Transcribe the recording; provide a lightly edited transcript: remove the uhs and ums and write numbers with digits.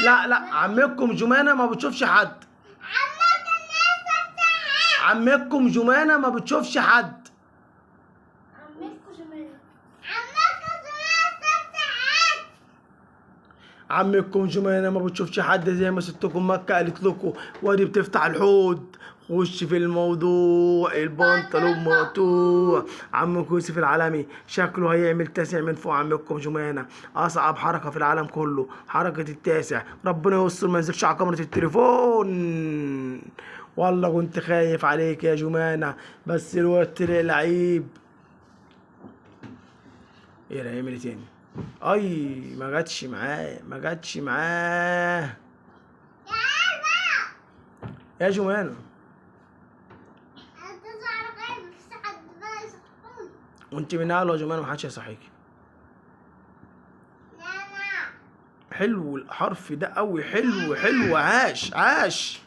لا لا، عمكم جمانة ما بتشوفش حد. عمكم جمانة ما بتشوفش حد. عمكم جمانة ما بتشوفش حد، زي ما ستكم مكة قالت لكم. وادي بتفتح الحوض. خش في الموضوع، البنطلون مقطوع. عمكم يوسف العالمي شكله هيعمل تاسع من فوق عمكم جمانة. اصعب حركة في العالم كله حركة التاسع. ربنا يستر ما ينزلش على كاميرا التليفون. والله كنت خايف عليك يا جمانة، بس الواد طلع لعيب. ايه اللي هيعمل تاني؟ اي ما جاتش معاه، ما جاتش معاه يا جمانة. وانت من اهله يا جمانة، محدش هيصحيكي. حلو الحرف ده قوي، حلو حلو، عاش عاش.